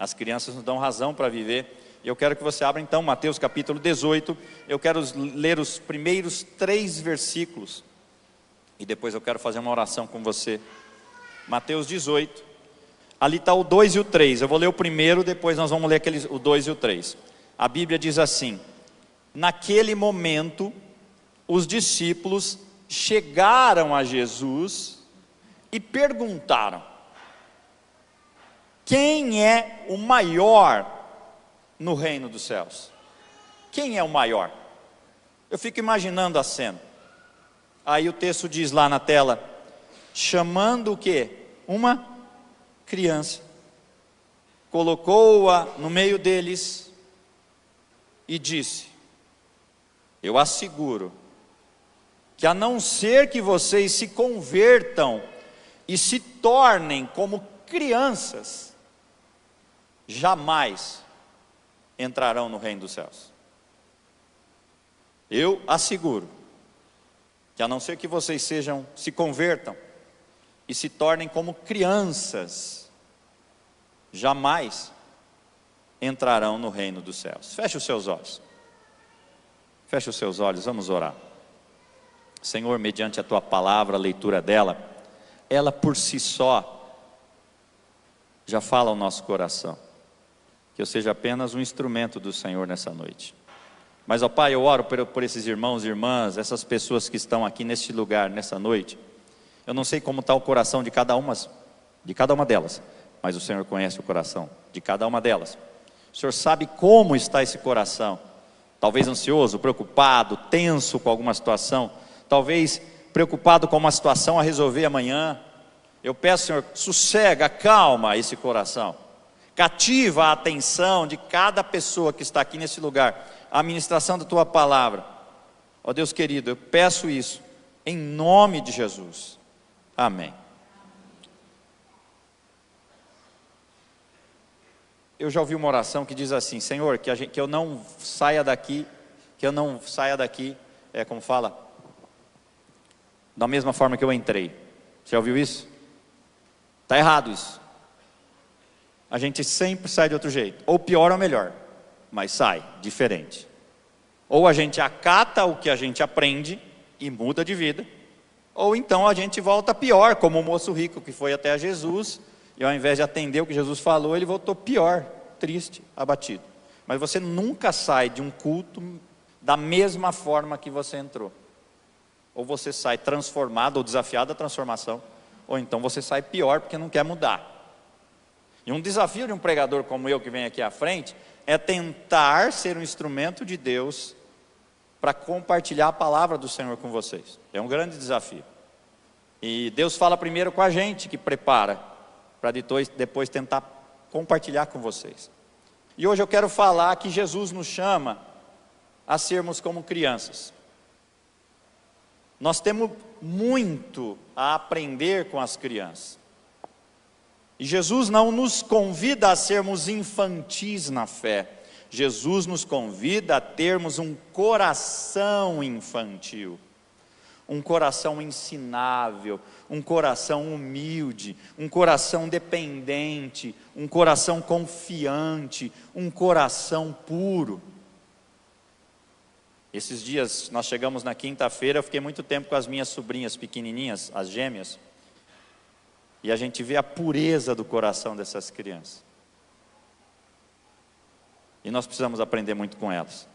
As crianças nos dão razão para viver. E eu quero que você abra então Mateus capítulo 18. Eu quero ler os primeiros 3 versículos. E depois eu quero fazer uma oração com você. Mateus 18. Ali está o 2 e o 3. Eu vou ler o primeiro, depois nós vamos ler o 2 e o 3. A Bíblia diz assim: naquele momento, os discípulos chegaram a Jesus e perguntaram: quem é o maior no reino dos céus? Quem é o maior? Eu fico imaginando a cena. Aí o texto diz lá na tela: chamando o quê? Uma criança, colocou-a no meio deles e disse: eu asseguro que a não ser que vocês se convertam e se tornem como crianças, jamais entrarão no reino dos céus. Eu asseguro que a não ser que vocês se convertam e se tornem como crianças, jamais entrarão no reino dos céus. Feche os seus olhos. Feche os seus olhos, vamos orar. Senhor, mediante a Tua palavra, a leitura dela, ela por si só já fala ao nosso coração. Que eu seja apenas um instrumento do Senhor nessa noite. Mas, ó Pai, eu oro por esses irmãos e irmãs, essas pessoas que estão aqui neste lugar, nessa noite. Eu não sei como está o coração de cada uma delas, mas o Senhor conhece o coração de cada uma delas. O Senhor sabe como está esse coração. Talvez ansioso, preocupado, tenso com alguma situação. Talvez preocupado com uma situação a resolver amanhã. Eu peço, Senhor, sossega, calma esse coração. Cativa a atenção de cada pessoa que está aqui nesse lugar, a ministração da Tua palavra. Ó Deus querido, eu peço isso em nome de Jesus. Amém. Eu já ouvi uma oração que diz assim: Senhor, que eu não saia daqui, como fala, da mesma forma que eu entrei. Você já ouviu isso? Está errado isso. A gente sempre sai de outro jeito, ou pior ou melhor, mas sai diferente. Ou a gente acata o que a gente aprende e muda de vida, ou então a gente volta pior, como o moço rico que foi até a Jesus, e ao invés de atender o que Jesus falou, ele voltou pior, triste, abatido. Mas você nunca sai de um culto da mesma forma que você entrou. Ou você sai transformado ou desafiado à transformação, ou então você sai pior porque não quer mudar. E um desafio de um pregador como eu que vem aqui à frente é tentar ser um instrumento de Deus para compartilhar a palavra do Senhor com vocês. É um grande desafio. E Deus fala primeiro com a gente que prepara, para depois tentar compartilhar com vocês. E hoje eu quero falar que Jesus nos chama a sermos como crianças. Nós temos muito a aprender com as crianças. E Jesus não nos convida a sermos infantis na fé. Jesus nos convida a termos um coração infantil, um coração ensinável, um coração humilde, um coração dependente, um coração confiante, um coração puro. Esses dias nós chegamos na quinta-feira, eu fiquei muito tempo com as minhas sobrinhas pequenininhas, as gêmeas, e a gente vê a pureza do coração dessas crianças. E nós precisamos aprender muito com elas.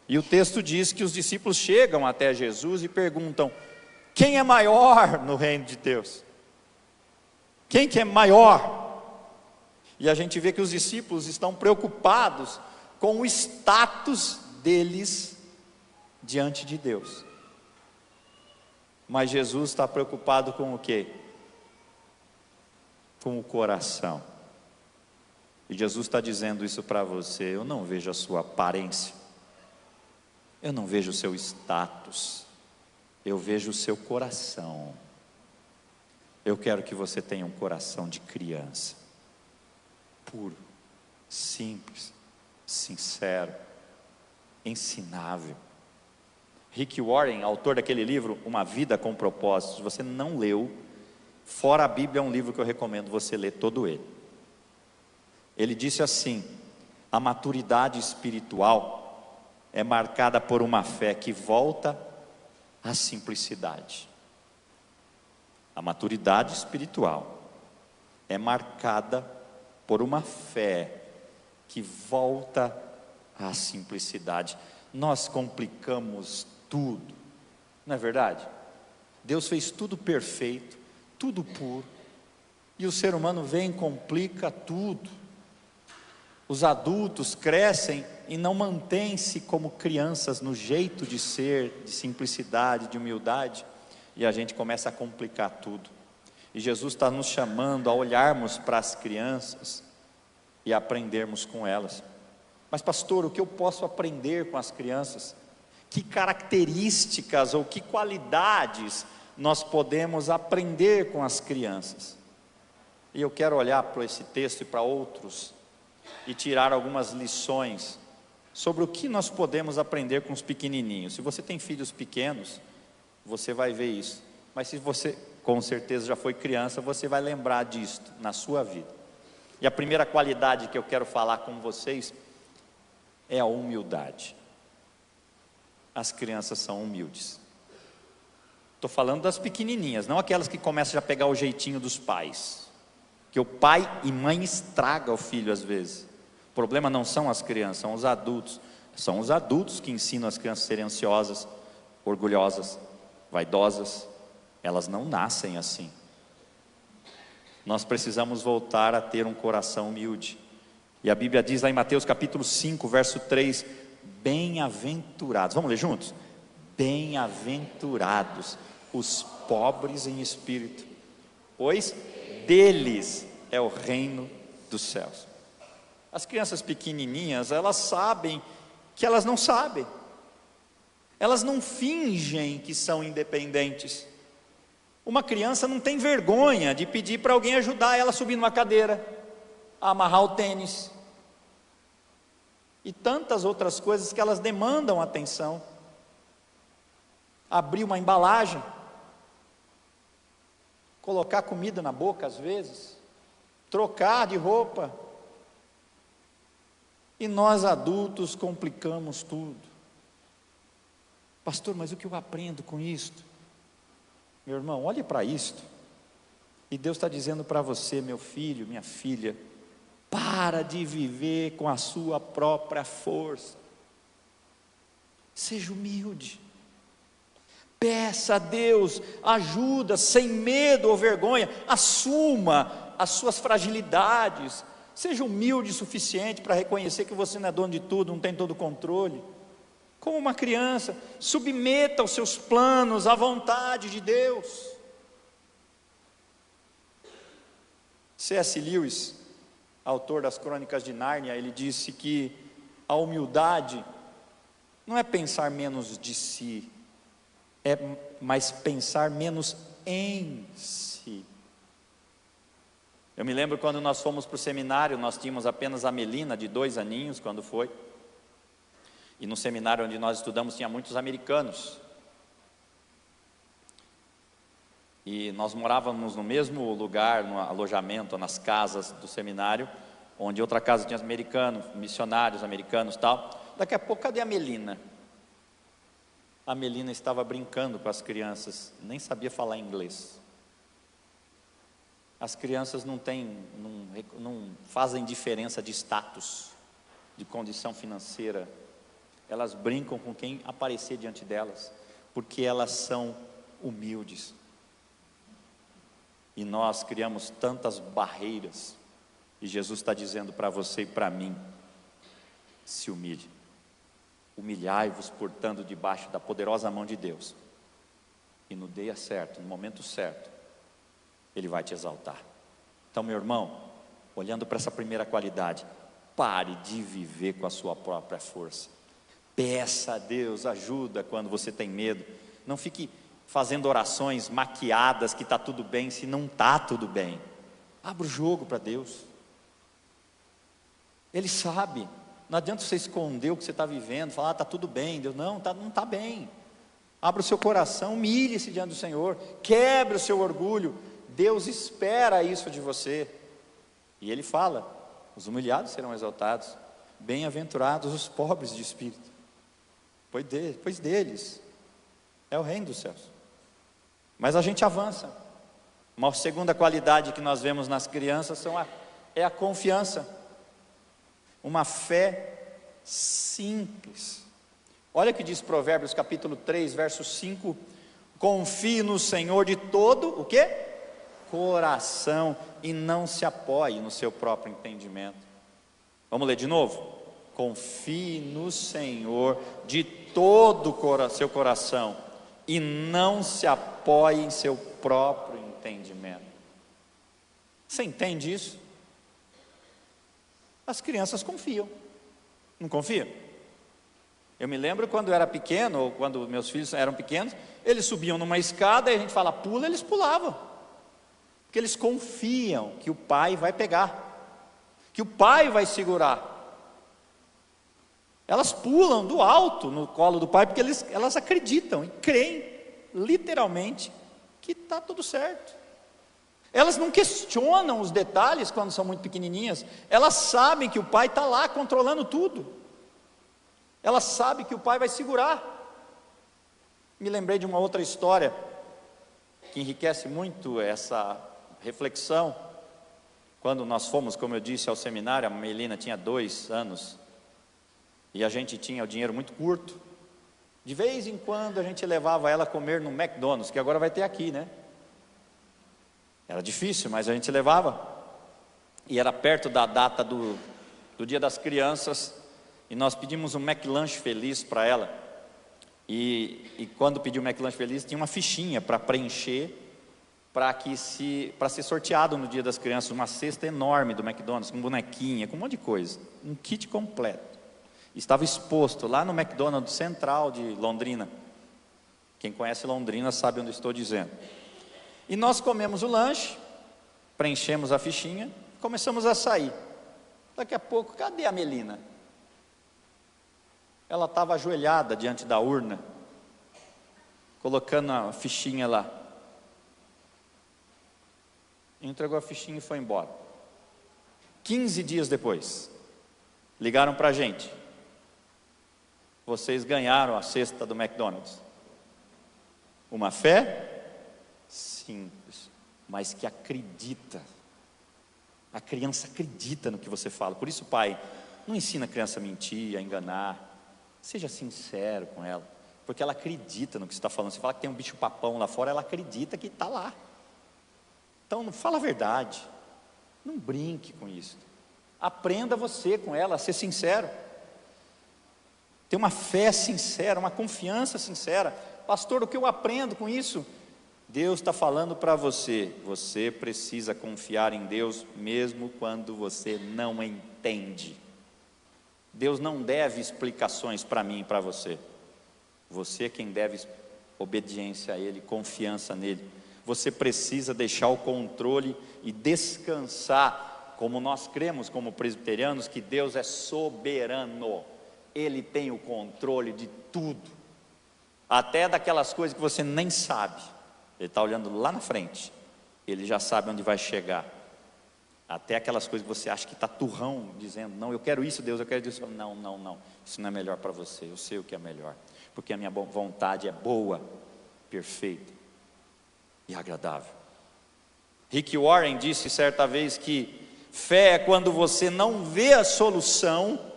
E o texto diz que os discípulos chegam até Jesus e perguntam: quem é maior no reino de Deus? Quem que é maior? E a gente vê que os discípulos estão preocupados com o status deles diante de Deus. Mas Jesus está preocupado com o quê? Com o coração. E Jesus está dizendo isso para você: eu não vejo a sua aparência, eu não vejo o seu status, eu vejo o seu coração. Eu quero que você tenha um coração de criança, puro, simples, sincero, ensinável. Rick Warren, autor daquele livro Uma Vida com Propósito, se você não leu, fora a Bíblia, é um livro que eu recomendo você ler todo ele. Ele disse assim: a maturidade espiritual é marcada por uma fé que volta à simplicidade. A maturidade espiritual é marcada por uma fé que volta à simplicidade. Nós complicamos tudo, não é verdade? Deus fez tudo perfeito, tudo puro, e o ser humano vem e complica tudo. Os adultos crescem e não mantêm-se como crianças no jeito de ser, de simplicidade, de humildade, e a gente começa a complicar tudo. E Jesus está nos chamando a olharmos para as crianças e aprendermos com elas. Mas pastor, o que eu posso aprender com as crianças? Que características ou que qualidades nós podemos aprender com as crianças? E eu quero olhar para esse texto e para outros e tirar algumas lições sobre o que nós podemos aprender com os pequenininhos. Se você tem filhos pequenos, você vai ver isso. Mas se você com certeza já foi criança, você vai lembrar disto na sua vida. E a primeira qualidade que eu quero falar com vocês é a humildade. As crianças são humildes. Estou falando das pequenininhas, não aquelas que começam já a pegar o jeitinho dos pais, que o pai e mãe estraga o filho às vezes. O problema não são as crianças, são os adultos. São os adultos que ensinam as crianças a serem ansiosas, orgulhosas, vaidosas. Elas não nascem assim. Nós precisamos voltar a ter um coração humilde. E a Bíblia diz lá em Mateus capítulo 5, verso 3: bem-aventurados, vamos ler juntos? Bem-aventurados os pobres em espírito, pois deles é o reino dos céus. As crianças pequenininhas, elas sabem que elas não sabem. Elas não fingem que são independentes. Uma criança não tem vergonha de pedir para alguém ajudar ela a subir numa cadeira, a amarrar o tênis, e tantas outras coisas que elas demandam atenção. Abrir uma embalagem, colocar comida na boca às vezes, trocar de roupa. E nós adultos complicamos tudo. Pastor, mas o que eu aprendo com isto? Meu irmão, olhe para isto, e Deus está dizendo para você, meu filho, minha filha: para de viver com a sua própria força, seja humilde, peça a Deus ajuda, sem medo ou vergonha, assuma as suas fragilidades, seja humilde o suficiente para reconhecer que você não é dono de tudo, não tem todo o controle. Como uma criança, submeta os seus planos à vontade de Deus. C.S. Lewis, autor das Crônicas de Nárnia, ele disse que a humildade não é pensar menos de si, mas pensar menos em si. Eu me lembro quando nós fomos para o seminário, nós tínhamos apenas a Melina, de 2 aninhos, quando foi. E no seminário onde nós estudamos tinha muitos americanos. E nós morávamos no mesmo lugar, no alojamento, nas casas do seminário, onde outra casa tinha americanos, missionários americanos e tal. Daqui a pouco, cadê a Melina? A Melina estava brincando com as crianças, nem sabia falar inglês. As crianças não fazem diferença de status, de condição financeira. Elas brincam com quem aparecer diante delas, porque elas são humildes. E nós criamos tantas barreiras, e Jesus está dizendo para você e para mim: se humilhe, humilhai-vos, portanto, debaixo da poderosa mão de Deus, e no dia certo, no momento certo, Ele vai te exaltar. Então, meu irmão, olhando para essa primeira qualidade, pare de viver com a sua própria força. Peça a Deus ajuda quando você tem medo. Não fique fazendo orações maquiadas que está tudo bem, se não está tudo bem. Abra o jogo para Deus. Ele sabe. Não adianta você esconder o que você está vivendo, falar, está tudo bem. Deus, não está bem. Abra o seu coração, humilhe-se diante do Senhor, quebre o seu orgulho. Deus espera isso de você. E Ele fala: Os humilhados serão exaltados. Bem-aventurados os pobres de espírito, pois deles é o reino dos céus. Mas a gente avança. Uma segunda qualidade que nós vemos nas crianças é a confiança. Uma fé simples. Olha o que diz Provérbios capítulo 3, verso 5. Confie no Senhor de todo, o quê? Coração, e não se apoie no seu próprio entendimento. Vamos ler de novo? Confie no Senhor de todo o seu coração, e não se apoie em seu próprio entendimento. Você entende isso? As crianças confiam, não confiam? Eu me lembro quando eu era pequeno, ou quando meus filhos eram pequenos, eles subiam numa escada e a gente fala pula, eles pulavam, porque eles confiam que o pai vai pegar, que o pai vai segurar. Elas pulam do alto no colo do pai, porque elas acreditam e creem, literalmente, que está tudo certo. Elas não questionam os detalhes quando são muito pequenininhas, elas sabem que o pai está lá controlando tudo. Ela sabe que o pai vai segurar. Me lembrei de uma outra história que enriquece muito essa reflexão. Quando nós fomos, como eu disse, ao seminário, a Melina tinha 2 anos e a gente tinha o dinheiro muito curto. De vez em quando a gente levava ela a comer no McDonald's, que agora vai ter aqui, né? Era difícil, mas a gente levava. E era perto da data do Dia das Crianças. E nós pedimos um McLanche Feliz para ela. E quando pediu o McLanche Feliz, tinha uma fichinha para preencher, para ser sorteado no Dia das Crianças, uma cesta enorme do McDonald's, com bonequinha, com um monte de coisa, um kit completo. Estava exposto lá no McDonald's Central de Londrina. Quem conhece Londrina sabe onde estou dizendo. E nós comemos o lanche, preenchemos a fichinha, começamos a sair. Daqui a pouco, cadê a Melina? Ela estava ajoelhada diante da urna, colocando a fichinha lá. Entregou a fichinha e foi embora. 15 dias depois, ligaram para a gente. Vocês ganharam a cesta do McDonald's. Uma fé simples, mas que acredita. A criança acredita no que você fala. Por isso, pai, não ensina a criança a mentir, a enganar. Seja sincero com ela, porque ela acredita no que você está falando. Você fala que tem um bicho papão lá fora, ela acredita que está lá. Então não fala a verdade, não brinque com isso. Aprenda você com ela a ser sincero. Ter uma fé sincera, uma confiança sincera. Pastor, o que eu aprendo com isso? Deus está falando para você. Você precisa confiar em Deus mesmo quando você não entende. Deus não deve explicações para mim e para você. Você é quem deve obediência a Ele, confiança nele. Você precisa deixar o controle e descansar, como nós cremos como presbiterianos, que Deus é soberano. Ele tem o controle de tudo, até daquelas coisas que você nem sabe. Ele está olhando lá na frente, Ele já sabe onde vai chegar. Até aquelas coisas que você acha que está turrão, dizendo, não, eu quero isso, Deus, eu quero isso. Não, isso não é melhor para você, eu sei o que é melhor, porque a minha vontade é boa, perfeita e agradável. Rick Warren disse certa vez que fé é quando você não vê a solução,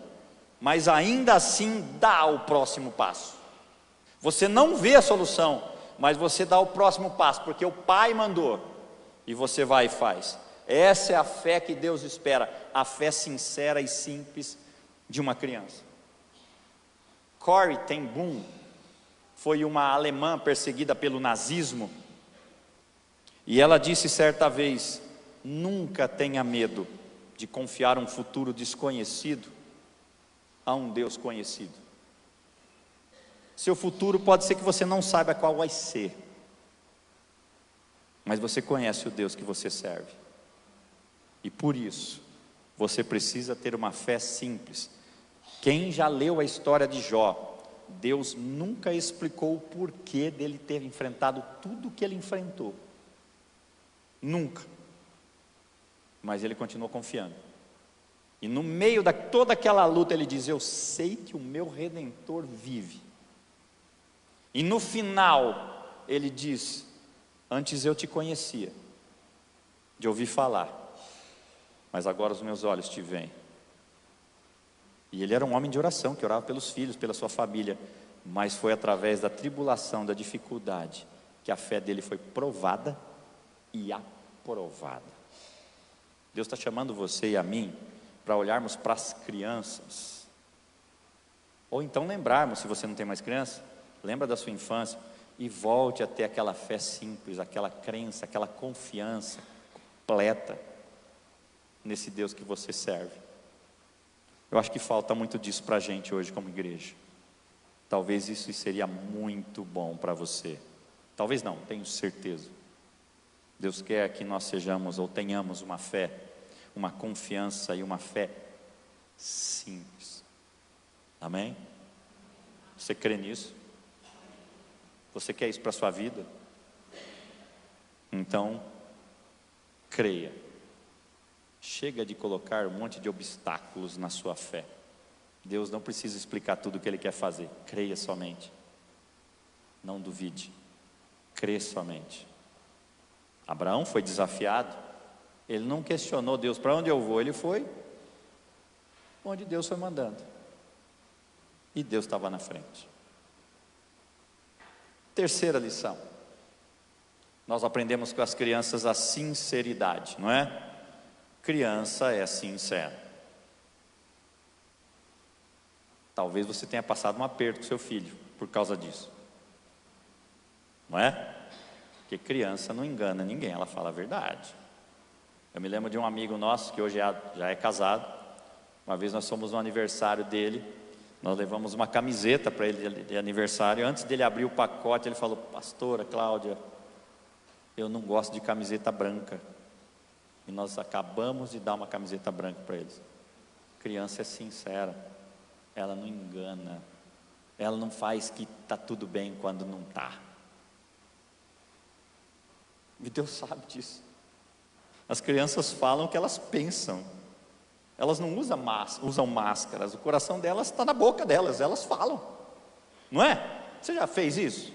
mas ainda assim dá o próximo passo. Você não vê a solução, mas você dá o próximo passo, porque o pai mandou, e você vai e faz. Essa é a fé que Deus espera, a fé sincera e simples de uma criança. Corrie ten Boom foi uma alemã perseguida pelo nazismo, e ela disse certa vez: nunca tenha medo de confiar um futuro desconhecido a um Deus conhecido. Seu futuro pode ser que você não saiba qual vai ser, mas você conhece o Deus que você serve. E por isso, você precisa ter uma fé simples. Quem já leu a história de Jó, Deus nunca explicou o porquê dele ter enfrentado tudo o que ele enfrentou. Nunca. Mas ele continuou confiando. E no meio de toda aquela luta ele diz: eu sei que o meu Redentor vive. E no final ele diz: antes eu te conhecia, de ouvir falar, mas agora os meus olhos te veem. E ele era um homem de oração, que orava pelos filhos, pela sua família. Mas foi através da tribulação, da dificuldade, que a fé dele foi provada e aprovada. Deus está chamando você e a mim para olharmos para as crianças, ou então lembrarmos, se você não tem mais criança, lembra da sua infância e volte a ter aquela fé simples, aquela crença, aquela confiança completa nesse Deus que você serve. Eu acho que falta muito disso para a gente hoje como igreja. Talvez isso seria muito bom para você. Talvez não, tenho certeza. Deus quer que nós sejamos ou tenhamos uma fé, uma confiança e uma fé simples. Amém? Você crê nisso? Você quer isso para a sua vida? Então, creia. Chega de colocar um monte de obstáculos na sua fé. Deus não precisa explicar tudo o que Ele quer fazer. Creia somente. Não duvide. Crê somente. Abraão foi desafiado. Ele não questionou Deus: para onde eu vou? Ele foi onde Deus foi mandando. E Deus estava na frente. Terceira lição. Nós aprendemos com as crianças a sinceridade, não é? Criança é sincera. Talvez você tenha passado um aperto com seu filho por causa disso, não é? Porque criança não engana ninguém, ela fala a verdade. Eu me lembro de um amigo nosso que hoje já é casado. Uma vez nós fomos no aniversário dele, nós levamos uma camiseta para ele de aniversário. Antes dele abrir o pacote, ele falou: pastora Cláudia, eu não gosto de camiseta branca. E nós acabamos de dar uma camiseta branca para eles. Criança é sincera, ela não engana, ela não faz que está tudo bem quando não está. E Deus sabe disso. As crianças falam o que elas pensam. Elas não usam máscaras. O coração delas está na boca delas. Elas falam, não é? Você já fez isso?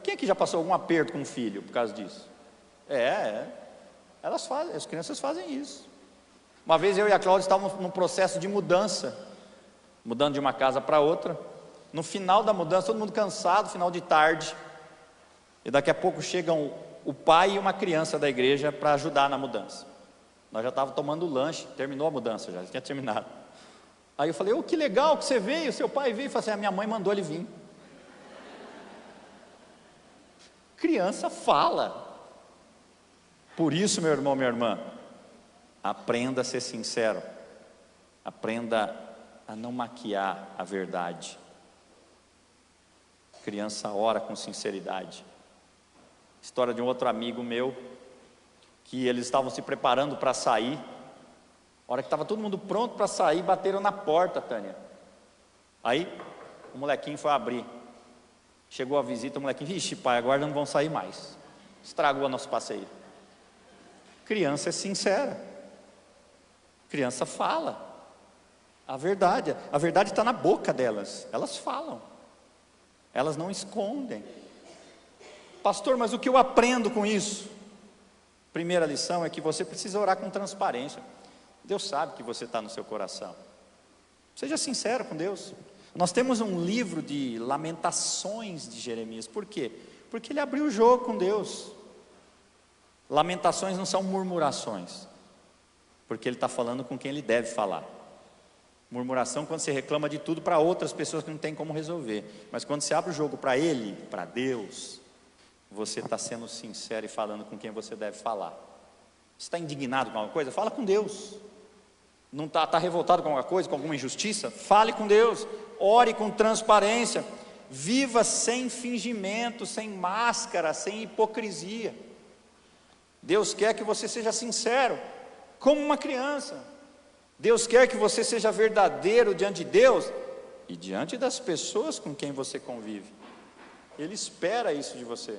Quem aqui já passou algum aperto com um filho por causa disso? Elas fazem, as crianças fazem isso. Uma vez eu e a Cláudia estávamos num processo de mudança, mudando de uma casa para outra. No final da mudança, todo mundo cansado, final de tarde, e daqui a pouco chegam o pai e uma criança da igreja para ajudar na mudança. Nós já estávamos tomando lanche, terminou a mudança, já tinha terminado. Aí eu falei: que legal que você veio, seu pai veio. E falei assim: a minha mãe mandou ele vir. Criança fala. Por isso, meu irmão, minha irmã, aprenda a ser sincero. Aprenda a não maquiar a verdade. Criança ora com sinceridade. História de um outro amigo meu, que eles estavam se preparando para sair. A hora que estava todo mundo pronto para sair, bateram na porta, Tânia. Aí o molequinho foi abrir. Chegou a visita, o molequinho: vixe pai, agora não vão sair mais. Estragou o nosso passeio. Criança é sincera. Criança fala a verdade está na boca delas. Elas falam, elas não escondem. Pastor, mas o que eu aprendo com isso? Primeira lição é que você precisa orar com transparência. Deus sabe que você está no seu coração. Seja sincero com Deus. Nós temos um livro de lamentações de Jeremias. Por quê? Porque ele abriu o jogo com Deus. Lamentações não são murmurações, porque ele está falando com quem ele deve falar. Murmuração quando você reclama de tudo para outras pessoas que não tem como resolver. Mas quando você abre o jogo para ele, para Deus, você está sendo sincero e falando com quem você deve falar. Você está indignado com alguma coisa? Fala com Deus. Não está revoltado com alguma coisa, com alguma injustiça? Fale com Deus. Ore com transparência. Viva sem fingimento, sem máscara, sem hipocrisia. Deus quer que você seja sincero, como uma criança. Deus quer que você seja verdadeiro diante de Deus e diante das pessoas com quem você convive. Ele espera isso de você.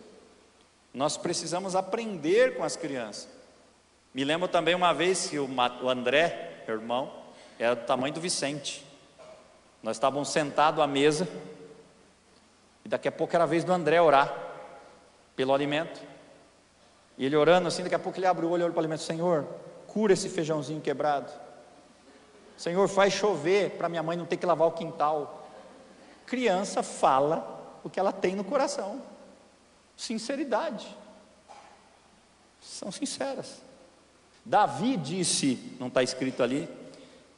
Nós precisamos aprender com as crianças. Me lembro também uma vez que o André, meu irmão, era do tamanho do Vicente. Nós estávamos sentados à mesa, e daqui a pouco era a vez do André orar pelo alimento. E ele orando assim, daqui a pouco ele abre o olho, olha para o alimento: Senhor, cura esse feijãozinho quebrado. Senhor, faz chover para minha mãe não ter que lavar o quintal. Criança fala o que ela tem no coração. Sinceridade. São sinceras. Davi disse, não está escrito ali: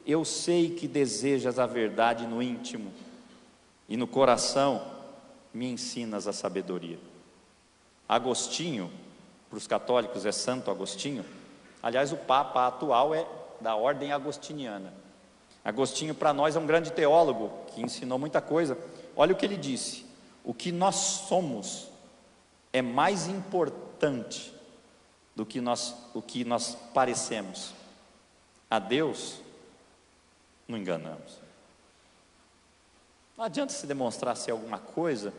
eu sei que desejas a verdade no íntimo, e no coração me ensinas a sabedoria. Agostinho, para os católicos é Santo Agostinho. Aliás, o Papa atual é da ordem agostiniana. Agostinho para nós é um grande teólogo, que ensinou muita coisa. Olha o que ele disse: o que nós somos é mais importante do que o que nós parecemos. A Deus não enganamos. Não adianta se demonstrar ser alguma coisa,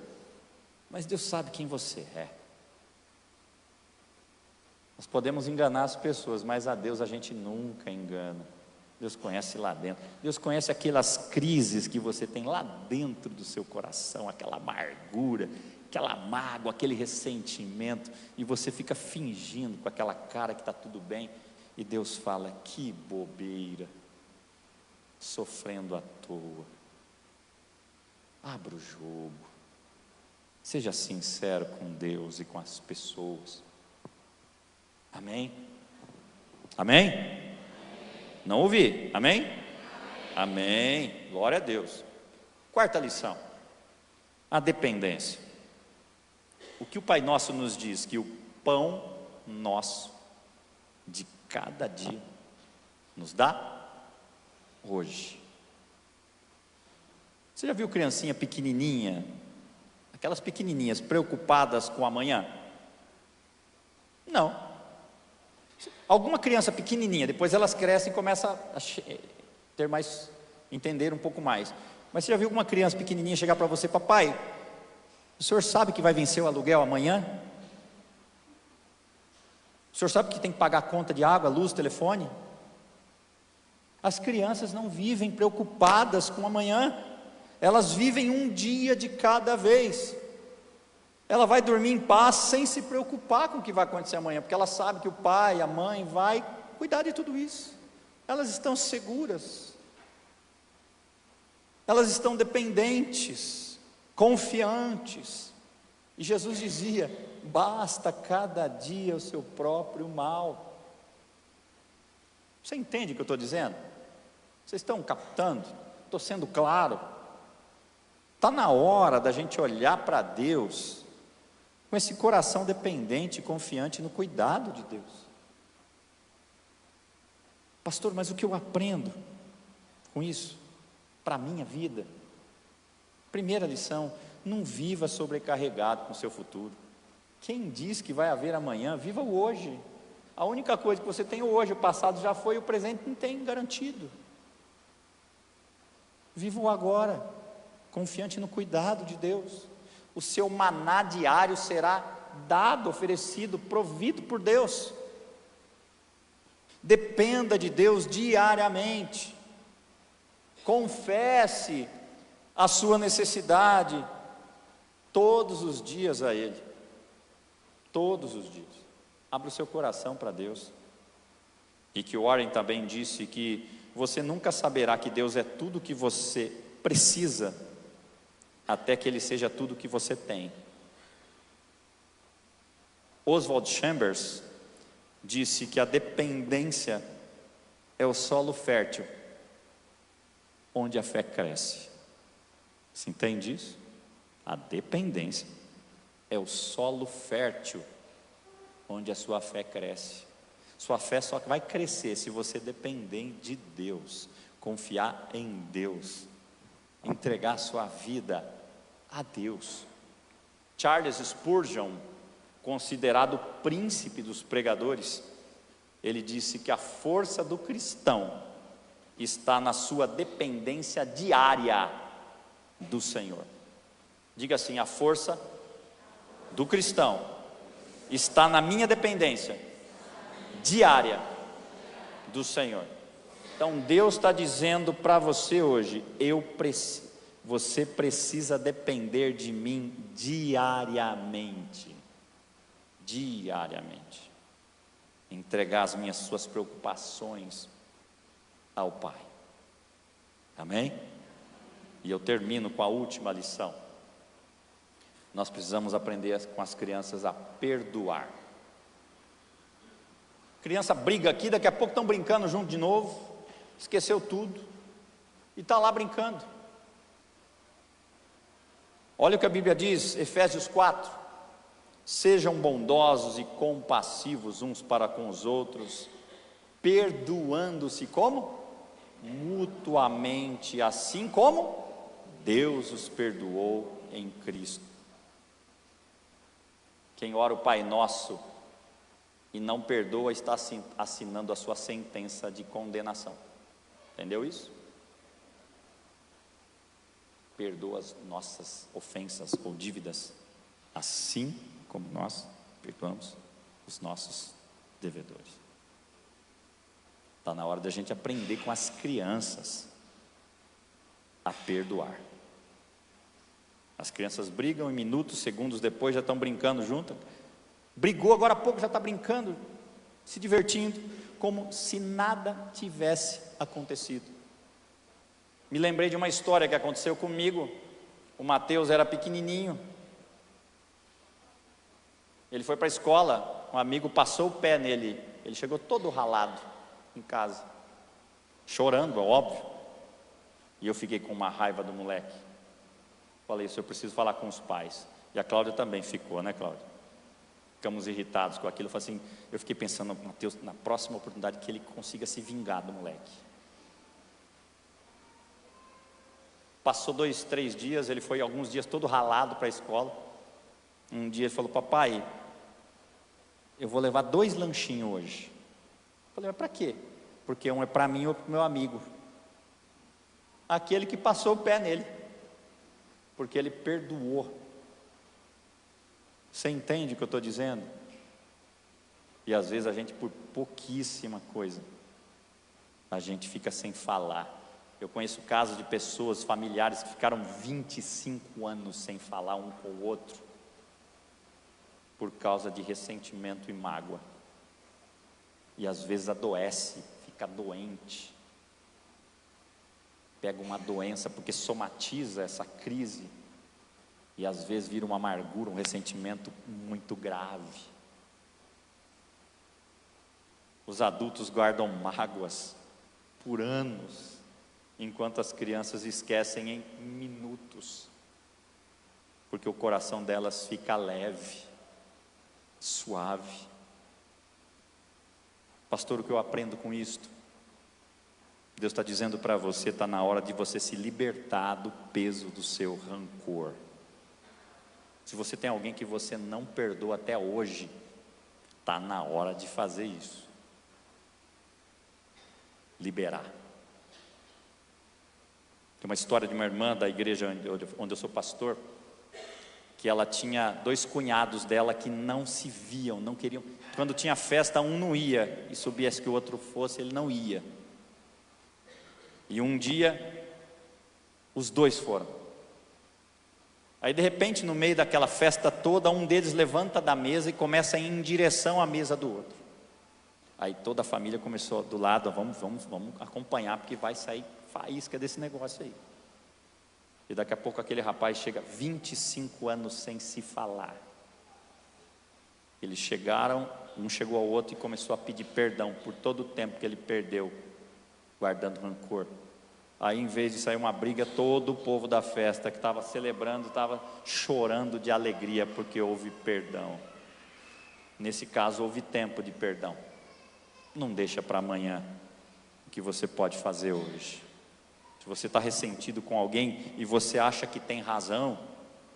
mas Deus sabe quem você é. Nós podemos enganar as pessoas, mas a Deus a gente nunca engana. Deus conhece lá dentro. Deus conhece aquelas crises que você tem lá dentro do seu coração, aquela amargura, aquela mágoa, aquele ressentimento, e você fica fingindo com aquela cara que está tudo bem, e Deus fala: que bobeira, sofrendo à toa. Abra o jogo, seja sincero com Deus e com as pessoas. Amém? Amém? Não ouvi, amém? Amém, glória a Deus. Quarta lição: a dependência. O que o Pai Nosso nos diz? Que o pão nosso de cada dia nos dá hoje. Você já viu criancinha pequenininha, aquelas pequenininhas preocupadas com amanhã? Não. Alguma criança pequenininha, depois elas crescem e começam a ter mais, entender um pouco mais. Mas você já viu alguma criança pequenininha chegar para você: papai, o senhor sabe que vai vencer o aluguel amanhã? O senhor sabe que tem que pagar a conta de água, luz, telefone? As crianças não vivem preocupadas com amanhã, elas vivem um dia de cada vez. Ela vai dormir em paz sem se preocupar com o que vai acontecer amanhã, porque ela sabe que o pai, a mãe vai cuidar de tudo isso. Elas estão seguras, elas estão dependentes, confiantes. E Jesus dizia: basta cada dia o seu próprio mal. Você entende o que eu estou dizendo? Vocês estão captando? Estou sendo claro? Está na hora da gente olhar para Deus com esse coração dependente e confiante no cuidado de Deus. Pastor, mas o que eu aprendo com isso para a minha vida? Primeira lição: não viva sobrecarregado com o seu futuro. Quem diz que vai haver amanhã? Viva o hoje. A única coisa que você tem é o hoje. O passado já foi, o presente não tem garantido. Viva o agora, confiante no cuidado de Deus. O seu maná diário será dado, oferecido, provido por Deus. Dependa de Deus diariamente. Confesse a sua necessidade todos os dias a Ele. Todos os dias. Abra o seu coração para Deus. E que Warren também disse que você nunca saberá que Deus é tudo o que você precisa até que Ele seja tudo o que você tem. Oswald Chambers disse que a dependência é o solo fértil onde a fé cresce. Você entende isso? A dependência é o solo fértil onde a sua fé cresce. Sua fé só vai crescer se você depender de Deus, confiar em Deus, entregar sua vida a Deus. Charles Spurgeon, considerado o príncipe dos pregadores, ele disse que a força do cristão está na sua dependência diária do Senhor. Diga assim: a força do cristão está na minha dependência diária do Senhor. Então Deus está dizendo para você hoje: você precisa depender de mim diariamente. Diariamente. Entregar as suas preocupações ao Pai. Amém? E eu termino com a última lição. Nós precisamos aprender com as crianças a perdoar. Criança briga aqui, daqui a pouco estão brincando junto de novo, esqueceu tudo e está lá brincando. Olha o que a Bíblia diz, Efésios 4: sejam bondosos e compassivos uns para com os outros, perdoando-se como? Mutuamente, assim como Deus os perdoou em Cristo. Quem ora o Pai Nosso e não perdoa está assinando a sua sentença de condenação. Entendeu isso? Perdoa as nossas ofensas ou dívidas, assim como nós perdoamos os nossos devedores. Está na hora da gente aprender com as crianças a perdoar. As crianças brigam e minutos, segundos depois já estão brincando junto. Brigou agora há pouco, já está brincando, se divertindo, como se nada tivesse acontecido. Me lembrei de uma história que aconteceu comigo. O Mateus era pequenininho, ele foi para a escola, um amigo passou o pé nele, ele chegou todo ralado em casa, chorando, é óbvio. E eu fiquei com uma raiva do moleque. Falei, isso eu preciso falar com os pais. E a Cláudia também ficou, né, Cláudia? Ficamos irritados com aquilo. Eu fiquei pensando, Mateus, na próxima oportunidade que ele consiga se vingar do moleque. Passou 2, 3 dias, ele foi alguns dias todo ralado para a escola. Um dia ele falou, papai, eu vou levar 2 lanchinhos hoje. Eu falei, mas para quê? Porque um é para mim e outro para o meu amigo. Aquele que passou o pé nele. Porque ele perdoou. Você entende o que eu estou dizendo? E às vezes a gente, por pouquíssima coisa, a gente fica sem falar. Eu conheço casos de pessoas, familiares, que ficaram 25 anos sem falar um com o outro, por causa de ressentimento e mágoa. E às vezes adoece, fica doente, pega uma doença porque somatiza essa crise, e às vezes vira uma amargura, um ressentimento muito grave. Os adultos guardam mágoas por anos, enquanto as crianças esquecem em minutos, porque o coração delas fica leve, suave. Pastor, o que eu aprendo com isto? Deus está dizendo para você, está na hora de você se libertar do peso do seu rancor. Se você tem alguém que você não perdoa até hoje, está na hora de fazer isso. Liberar. Tem uma história de uma irmã da igreja onde eu sou pastor, que ela tinha 2 cunhados dela que não se viam, não queriam. Quando tinha festa, um não ia, e soubesse que o outro fosse, ele não ia. E um dia, os 2 foram. Aí de repente, no meio daquela festa toda, um deles levanta da mesa e começa a ir em direção à mesa do outro. Aí toda a família começou do lado, vamos acompanhar, porque vai sair faísca desse negócio aí. E daqui a pouco aquele rapaz chega 25 anos sem se falar. Eles chegaram, um chegou ao outro e começou a pedir perdão por todo o tempo que ele perdeu, guardando rancor. Aí, em vez de sair uma briga, todo o povo da festa que estava celebrando, estava chorando de alegria, porque houve perdão. Nesse caso, houve tempo de perdão. Não deixa para amanhã o que você pode fazer hoje. Se você está ressentido com alguém e você acha que tem razão,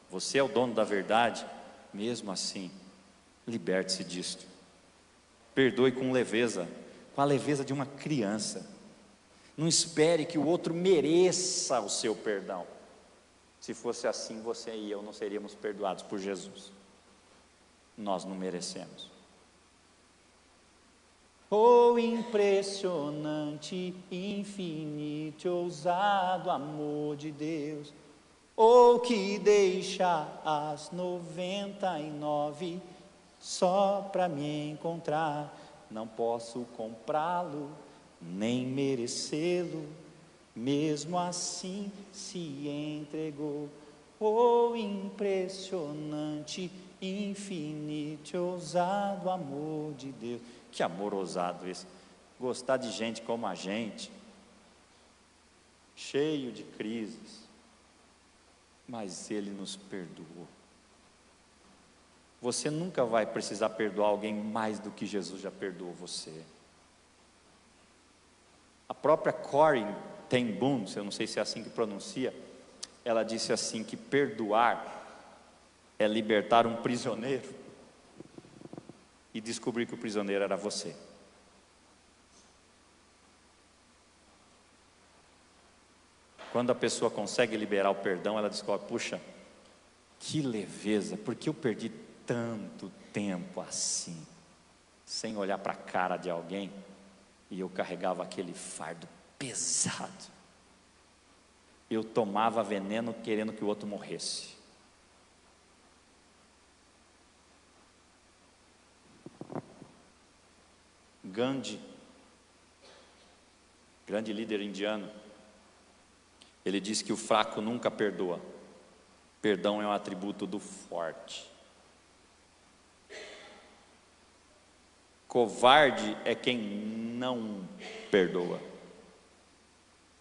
você é o dono da verdade, mesmo assim, liberte-se disto. Perdoe com leveza, com a leveza de uma criança. Não espere que o outro mereça o seu perdão. Se fosse assim, você e eu não seríamos perdoados por Jesus. Nós não merecemos. Oh, impressionante, infinito e ousado amor de Deus, oh, que deixa as 99 só para me encontrar. Não posso comprá-lo, nem merecê-lo, mesmo assim se entregou. Oh, impressionante, infinito e ousado amor de Deus. Que amor ousado esse, gostar de gente como a gente, cheio de crises, mas Ele nos perdoou. Você nunca vai precisar perdoar alguém mais do que Jesus já perdoou você. A própria Corrie ten Boom, eu não sei se é assim que pronuncia, ela disse assim, que perdoar é libertar um prisioneiro e descobrir que o prisioneiro era você. Quando a pessoa consegue liberar o perdão, ela descobre, puxa, que leveza, porque eu perdi tanto tempo assim, sem olhar para a cara de alguém, e eu carregava aquele fardo pesado. Eu tomava veneno querendo que o outro morresse. Gandhi, grande líder indiano, ele disse que o fraco nunca perdoa. Perdão é um atributo do forte. Covarde é quem não perdoa.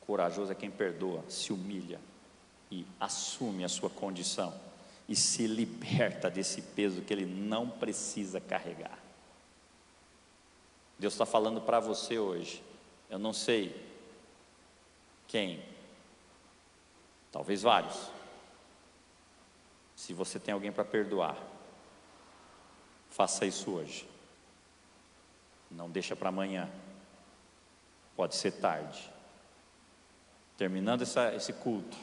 Corajoso é quem perdoa, se humilha e assume a sua condição e se liberta desse peso que ele não precisa carregar. Deus está falando para você hoje. Eu não sei quem, talvez vários. Se você tem alguém para perdoar, faça isso hoje. Não deixa para amanhã. Pode ser tarde. Terminando esse culto,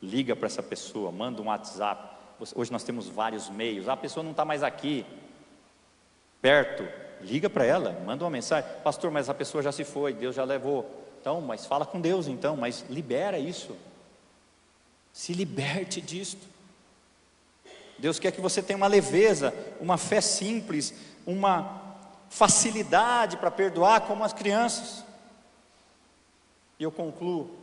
liga para essa pessoa, manda um WhatsApp. Hoje nós temos vários meios. A pessoa não está mais aqui, perto. Liga para ela, manda uma mensagem. Pastor, mas a pessoa já se foi, Deus já levou. Então, mas fala com Deus então, mas libera isso. Se liberte disto. Deus quer que você tenha uma leveza, uma fé simples, uma facilidade para perdoar como as crianças. E eu concluo.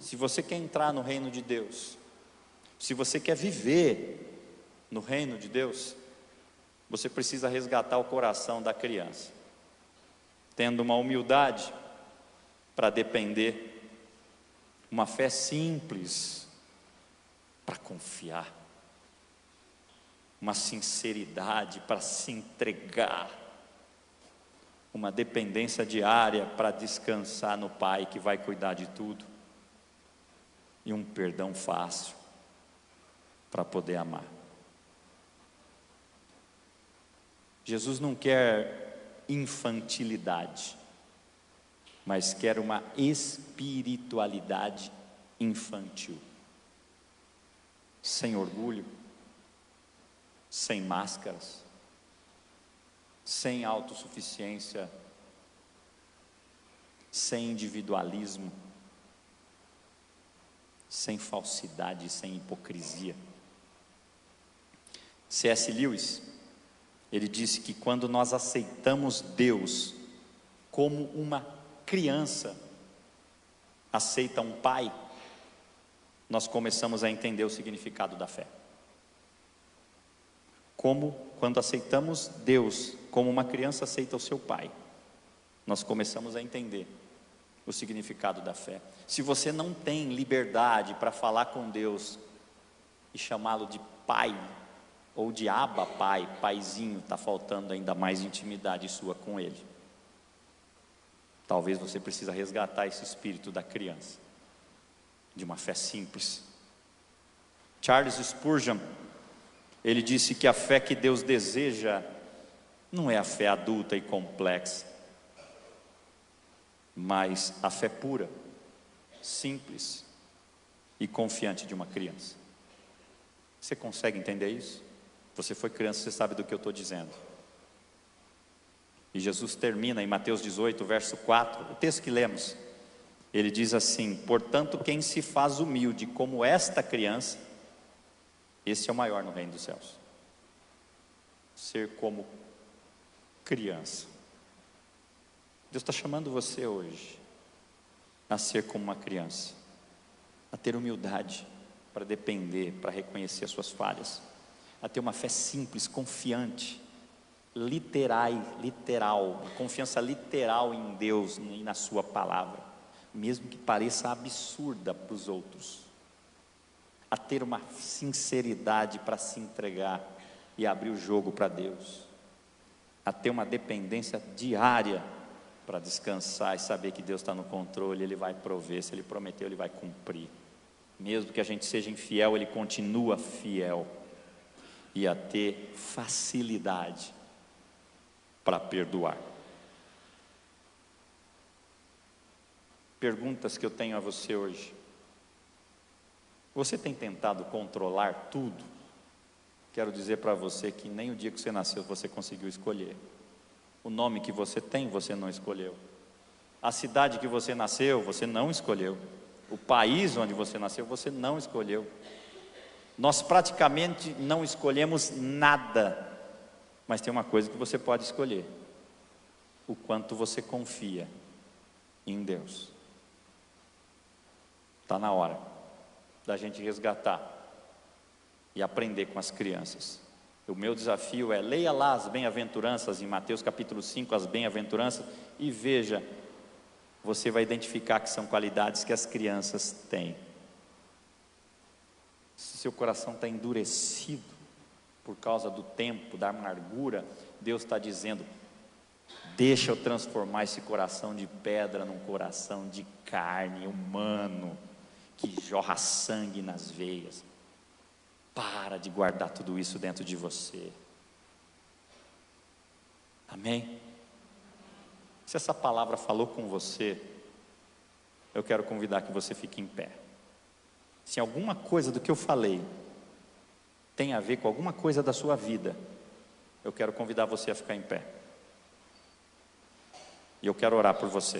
Se você quer entrar no reino de Deus, se você quer viver no reino de Deus, você precisa resgatar o coração da criança, tendo uma humildade para depender, uma fé simples para confiar, uma sinceridade para se entregar, uma dependência diária para descansar no Pai que vai cuidar de tudo, e um perdão fácil para poder amar. Jesus não quer infantilidade, mas quer uma espiritualidade infantil, sem orgulho, sem máscaras, sem autossuficiência, sem individualismo, sem falsidade, sem hipocrisia. C.S. Lewis, ele disse que quando nós aceitamos Deus como uma criança aceita um pai, nós começamos a entender o significado da fé. Como quando aceitamos Deus como uma criança aceita o seu pai, nós começamos a entender o significado da fé. Se você não tem liberdade para falar com Deus e chamá-lo de pai, ou de Abba pai, paizinho, está faltando ainda mais intimidade sua com ele. Talvez você precise resgatar esse espírito da criança, de uma fé simples. Charles Spurgeon, ele disse que a fé que Deus deseja não é a fé adulta e complexa, mas a fé pura, simples e confiante de uma criança. Você consegue entender isso? Você foi criança, você sabe do que eu estou dizendo. E Jesus termina em Mateus 18, verso 4, o texto que lemos. Ele diz assim: portanto, quem se faz humilde como esta criança, esse é o maior no reino dos céus. Ser como criança. Deus está chamando você hoje a ser como uma criança, a ter humildade para depender, para reconhecer as suas falhas, a ter uma fé simples, confiante, literal, uma confiança literal em Deus e na sua palavra, mesmo que pareça absurda para os outros, a ter uma sinceridade para se entregar e abrir o jogo para Deus, a ter uma dependência diária para descansar e saber que Deus está no controle, Ele vai prover, se Ele prometeu, Ele vai cumprir, mesmo que a gente seja infiel, Ele continua fiel, e a ter facilidade para perdoar. Perguntas que eu tenho a você hoje: você tem tentado controlar tudo? Quero dizer para você que nem o dia que você nasceu você conseguiu escolher. O nome que você tem, você não escolheu. A cidade que você nasceu, você não escolheu. O país onde você nasceu, você não escolheu. Nós praticamente não escolhemos nada. Mas tem uma coisa que você pode escolher: o quanto você confia em Deus. Está na hora da gente resgatar e aprender com as crianças. O meu desafio é: leia lá as bem-aventuranças, em Mateus capítulo 5, as bem-aventuranças, e veja, você vai identificar que são qualidades que as crianças têm. Se seu coração está endurecido por causa do tempo, da amargura, Deus está dizendo: deixa eu transformar esse coração de pedra num coração de carne, humano, que jorra sangue nas veias. Para de guardar tudo isso dentro de você. Amém? Se essa palavra falou com você, eu quero convidar que você fique em pé. Se alguma coisa do que eu falei tem a ver com alguma coisa da sua vida, eu quero convidar você a ficar em pé. E eu quero orar por você.